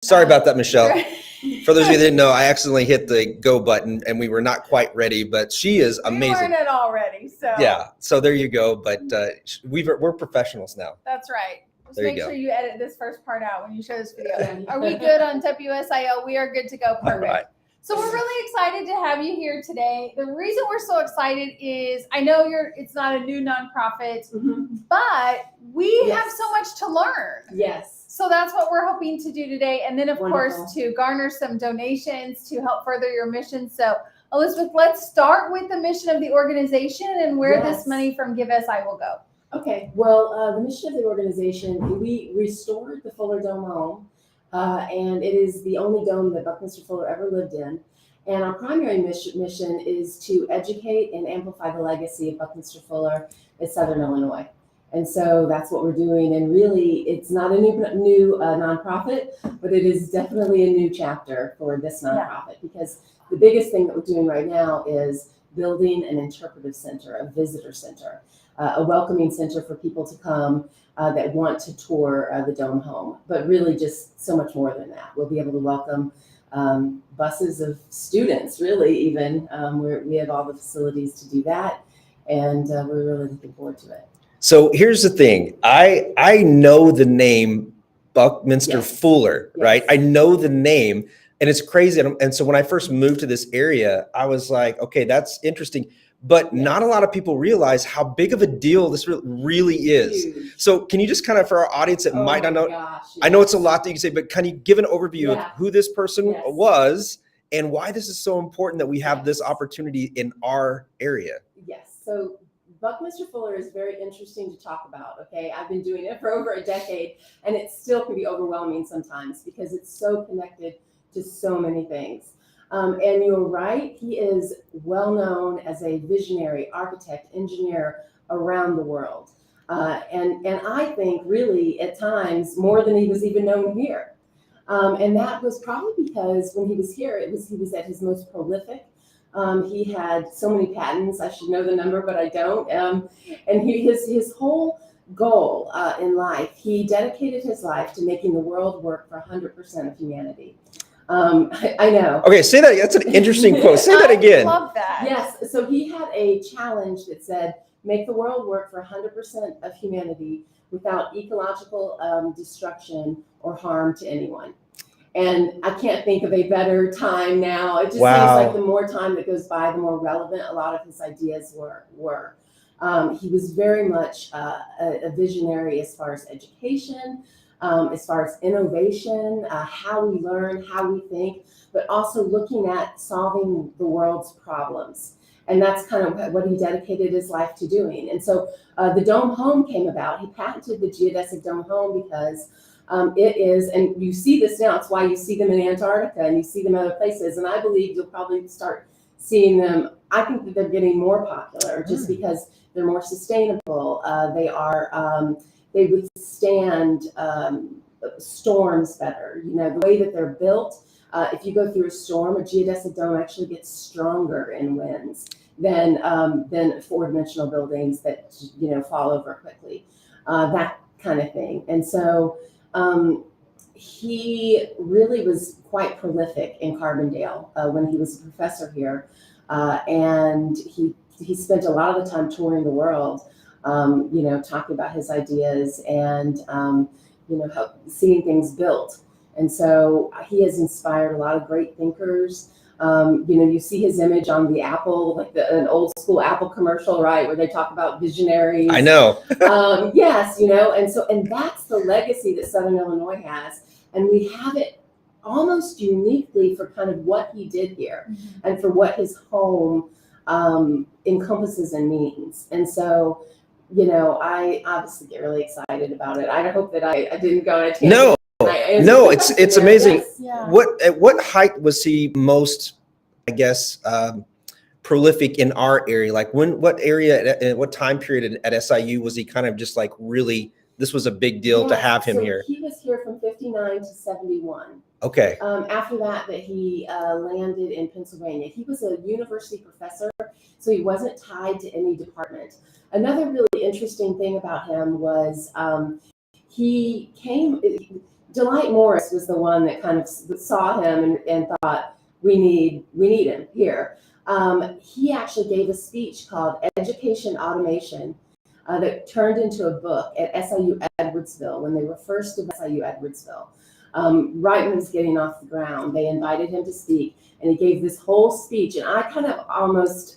Sorry about that, Michelle. For those of you that didn't know, I accidentally hit the go button and we were not quite ready, but she is amazing. We weren't at all ready, so. Yeah, so there you go. But we're professionals now. That's right. Just There you make go. sure you edit this first part out when you show this video. Are we good on WSIL? We are good to go. Perfect. All right. So we're really excited to have you here today. The reason we're so excited is I know it's not a new nonprofit, but we have so much to learn. Yes. So that's what we're hoping to do today. And then, of course, to garner some donations to help further your mission. So, Elizabeth, let's start with the mission of the organization and where this money from GiveSI will go. Okay. Well, the mission of the organization, we restored the Fuller Dome home, and it is the only dome that Buckminster Fuller ever lived in. And our primary mission is to educate and amplify the legacy of Buckminster Fuller in Southern Illinois. And so that's what we're doing. And really, it's not a new nonprofit, but it is definitely a new chapter for this nonprofit because the biggest thing that we're doing right now is building an interpretive center, a visitor center, a welcoming center for people to come that want to tour the Dome home. But really just so much more than that. We'll be able to welcome buses of students, really even. We have all the facilities to do that. And we're really looking forward to it. So here's the thing. I know the name Buckminster Fuller, right? I know the name and it's crazy. And so when I first moved to this area, I was like, okay, that's interesting. But not a lot of people realize how big of a deal this really is. Huge. So can you just kind of, for our audience that might not know, Gosh, I know it's a lot that you can say, but can you give an overview of who this person Yes. was and why this is so important that we have this opportunity in our area? Yes. So Buckminster Fuller is very interesting to talk about, okay? I've been doing it for over a decade, and it still can be overwhelming sometimes because it's so connected to so many things. And you're right, he is well known as a visionary architect, engineer around the world. And I think really at times more than he was even known here. And that was probably because when he was here, he was at his most prolific. He had so many patents. I should know the number, but I don't. And his whole goal in life, he dedicated his life to making the world work for 100% of humanity. I know. Okay, say that. That's an interesting quote. Say that again. I love that. Yes. So he had a challenge that said, make the world work for 100% of humanity without ecological destruction or harm to anyone. And I can't think of a better time now. It just seems like the more time that goes by, the more relevant a lot of his ideas were. He was very much a visionary as far as education, as far as innovation, how we learn, how we think, but also looking at solving the world's problems. And that's kind of what he dedicated his life to doing. And so the Dome home came about. He patented the geodesic Dome home because it is, and you see this now, it's why you see them in Antarctica and you see them other places. And I believe you'll probably start seeing them. I think that they're getting more popular just because they're more sustainable. They withstand storms better. You know, the way that they're built, if you go through a storm, a geodesic dome actually gets stronger in winds than four-dimensional buildings that, fall over quickly, that kind of thing. And so he really was quite prolific in Carbondale when he was a professor here. And he spent a lot of the time touring the world, talking about his ideas and, seeing things built. And so he has inspired a lot of great thinkers. You see his image on the Apple, like an old school Apple commercial, right, where they talk about visionaries. I know. Yes, and that's the legacy that Southern Illinois has. And we have it almost uniquely for kind of what he did here and for what his home encompasses and means. And so, I obviously get really excited about it. I hope that I didn't go on a tangent. No, it's amazing. Yes. Yeah. At what height was he most, I guess, prolific in our area? Like what area, what time period at SIU was he kind of just like really, this was a big deal to have him here? He was here from 59 to 71. Okay. After that he landed in Pennsylvania. He was a university professor, so he wasn't tied to any department. Another really interesting thing about him was he came, Delight Morris was the one that kind of saw him and thought, we need him here. He actually gave a speech called Education Automation that turned into a book at SIU Edwardsville when they were first to SIU Edwardsville. Right when it was getting off the ground, they invited him to speak, and he gave this whole speech. And I kind of almost,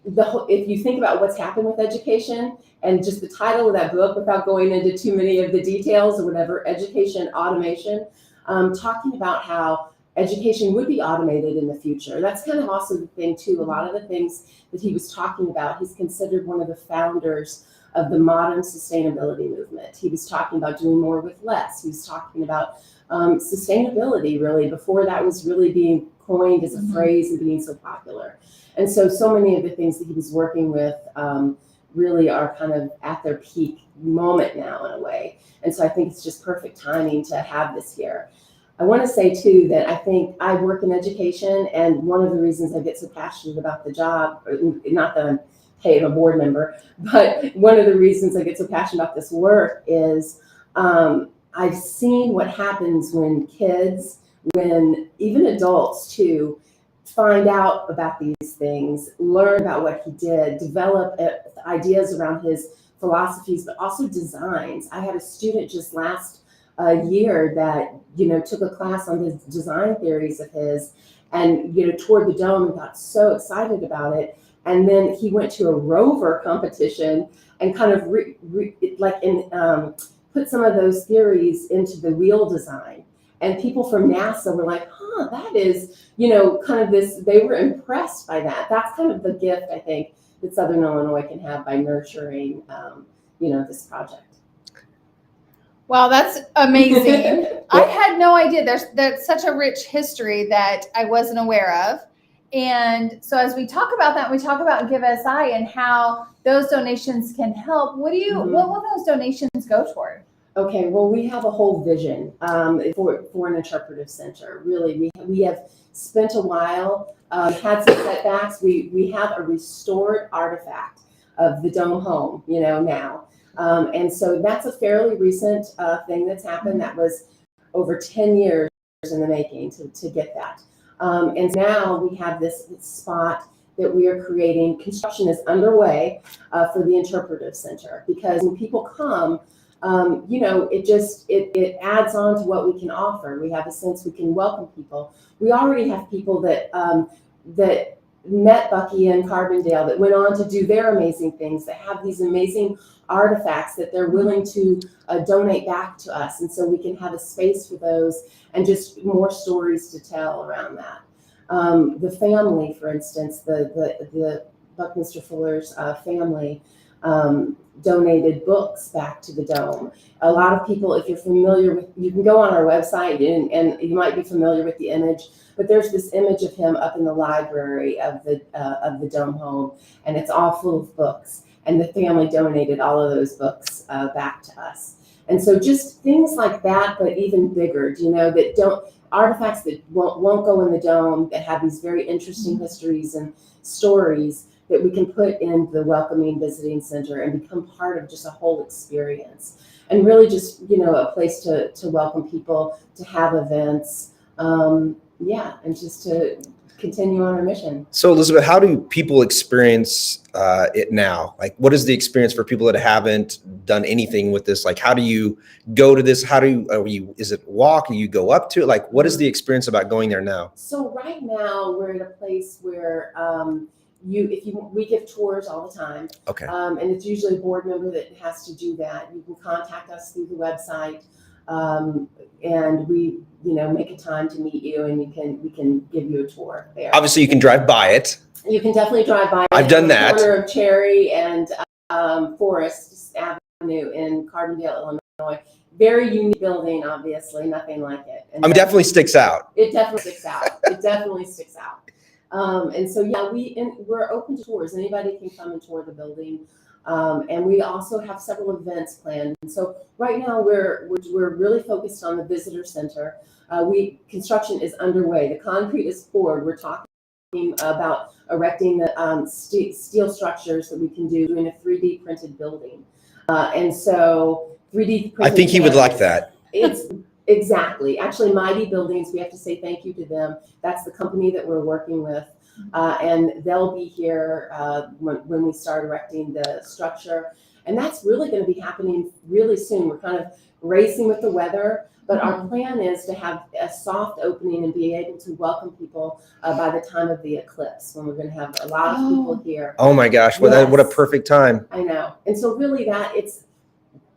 if you think about what's happened with education and just the title of that book, without going into too many of the details or whatever, Education Automation, talking about how education would be automated in the future. That's kind of also the thing too. A lot of the things that he was talking about, he's considered one of the founders of the modern sustainability movement. He was talking about doing more with less. He was talking about sustainability, really, before that was really being coined as a phrase and being so popular. And so many of the things that he was working with really are kind of at their peak moment now in a way. And so I think it's just perfect timing to have this here. I want to say too that I think I work in education, and one of the reasons I get so passionate about the job, not that I'm paid, I'm a board member, but one of the reasons I get so passionate about this work is I've seen what happens when kids, when even adults too, find out about these things, learn about what he did, develop ideas around his philosophies, but also designs. I had a student just last year that, took a class on his design theories of his and, toured the dome and got so excited about it. And then he went to a rover competition and kind of put some of those theories into the wheel design. And people from NASA were like, that is, kind of this, they were impressed by that. That's kind of the gift, I think, that Southern Illinois can have by nurturing, this project. Wow, that's amazing. I had no idea. There's such a rich history that I wasn't aware of. And so as we talk about that, we talk about GiveSI and how those donations can help. What will those donations go toward? Okay, well, we have a whole vision for an interpretive center. Really, we have spent a while, had some setbacks. We have a restored artifact of the dome home, now. And so that's a fairly recent thing that's happened. That was over 10 years in the making to get that. And now we have this spot that we are creating. Construction is underway for the interpretive center, because when people come, it adds on to what we can offer. We have a sense we can welcome people. We already have people that met Bucky and Carbondale, that went on to do their amazing things, that have these amazing artifacts that they're willing to donate back to us. And so we can have a space for those and just more stories to tell around that. The family, for instance, the Buckminster Fuller's family donated books back to the dome. A lot of people, if you're familiar with, you can go on our website and you might be familiar with the image, but there's this image of him up in the library of the dome home, and it's all full of books. And the family donated all of those books back to us. And so just things like that, but even bigger, artifacts that won't go in the dome, that have these very interesting histories and stories that we can put in the welcoming visiting center and become part of just a whole experience. And really just, a place to welcome people, to have events, and just to continue on our mission. So Elizabeth, how do people experience it now? Like, what is the experience for people that haven't done anything with this? Like, how do you go to this? Is it walk? Do you go up to it? Like, what is the experience about going there now? So right now we're at a place where we give tours all the time. Okay. And it's usually a board member that has to do that. You can contact us through the website. And we, make a time to meet you, and we can give you a tour there. Obviously, you can drive by it. You can definitely drive by. I've done that. Corner of Cherry and Forest Avenue in Carbondale, Illinois. Very unique building, obviously, nothing like it. And definitely sticks out. It definitely sticks out. It definitely sticks out. And so we're open to tours. Anybody can come and tour the building. And we also have several events planned. And so right now we're really focused on the visitor center. Construction is underway. The concrete is poured. We're talking about erecting the steel structures that we can do, doing a 3D printed building. And so 3D printed. I think he would like that. It's exactly. Actually, Mighty Buildings, we have to say thank you to them. That's the company that we're working with. And they'll be here when we start erecting the structure. And that's really going to be happening really soon. We're kind of racing with the weather, but our plan is to have a soft opening and be able to welcome people by the time of the eclipse, when we're going to have a lot of people here. Oh my gosh, well, what a perfect time. I know. And so really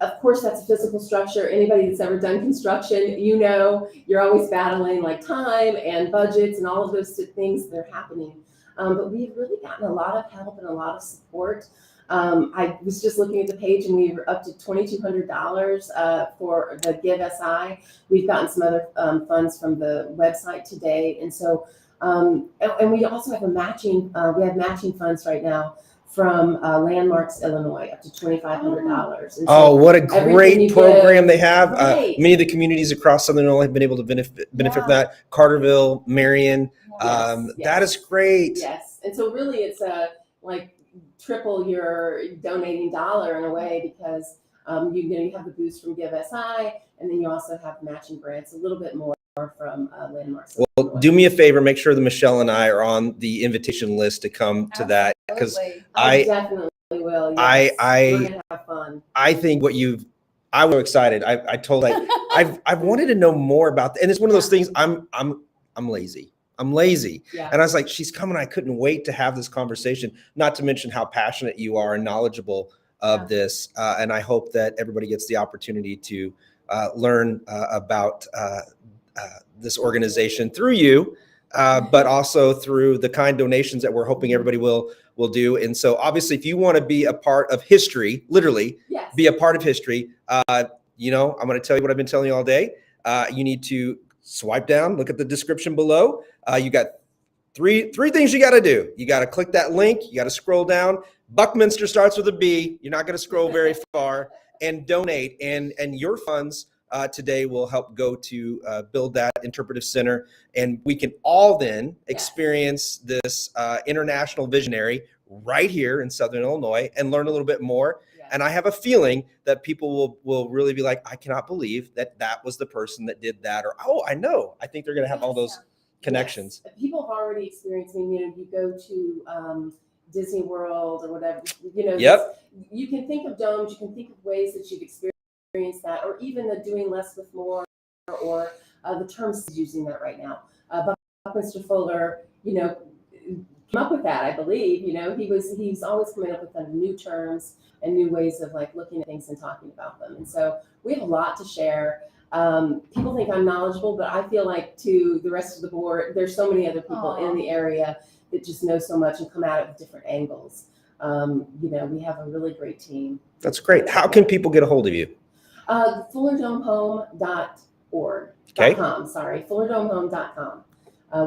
of course, that's a physical structure. Anybody that's ever done construction, you're always battling like time and budgets and all of those things that are happening. But we've really gotten a lot of help and a lot of support. I was just looking at the page, and we were up to $2,200 for the GiveSI. We've gotten some other funds from the website today. And so, and we also have we have matching funds right now from Landmarks, Illinois, up to $2,500. Oh, what a great program they have. Right. Many of the communities across Southern Illinois have been able to benefit from that. Carterville, Marion. Yes. That is great. Yes. And so really it's like triple your donating dollar in a way, because you have the boost from GiveSI, and then you also have matching grants, a little bit more from Landmarks. Well, do me a favor, make sure that Michelle and I are on the invitation list to come to that, because I definitely will. Yes. We're gonna have fun. I think I was excited. I've wanted to know more about that. And it's one of those things, I'm lazy. Yeah. And I was like, she's coming. I couldn't wait to have this conversation, not to mention how passionate you are and knowledgeable of this. And I hope that everybody gets the opportunity to learn about this organization through you, but also through the kind donations that we're hoping everybody will do. And so obviously, if you want to be a part of history, literally be a part of history, I'm going to tell you what I've been telling you all day. You need to swipe down, look at the description below. You got three things you got to do. You got to click that link. You got to scroll down. Buckminster starts with a B. You're not going to scroll very far, and donate. And your funds today will help go to build that interpretive center. And we can all then experience this international visionary right here in Southern Illinois and learn a little bit more. And I have a feeling that people will really be like, I cannot believe that was the person that did that. Or, oh, I know. I think they're going to have all those connections. Yes. People have already experienced, you go to Disney World or whatever, you can think of domes, you can think of ways that you've experienced that, or even the doing less with more, or the terms using that right now. Buckminster Fuller, came up with that, I believe. He's always coming up with new terms and new ways of looking at things and talking about them. And so we have a lot to share. People think I'm knowledgeable, but I feel like to the rest of the board, there's so many other people in the area that just know so much and come at it with different angles. We have a really great team. That's great. How can people get a hold of you? FullerDomeHome.org. Okay. FullerDomeHome.com.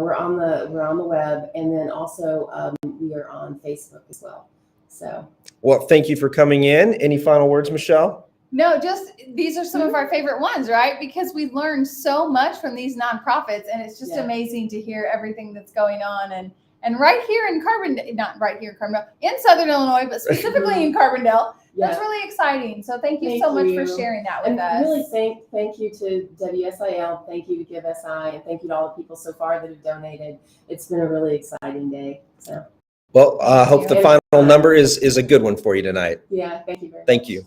We're on the web, and then also we are on Facebook as well. So. Well, thank you for coming in. Any final words, Michelle? No, just these are some of our favorite ones, right? Because we learned so much from these nonprofits, and it's just amazing to hear everything that's going on. And right here in not right here in Carbondale, in Southern Illinois, but specifically in Carbondale, that's really exciting. So thank you so much for sharing that with us. Really thank you to WSIL, thank you to GiveSI, and thank you to all the people so far that have donated. It's been a really exciting day. So. Well, I hope the final number is a good one for you tonight. Yeah, thank you very much. Thank you.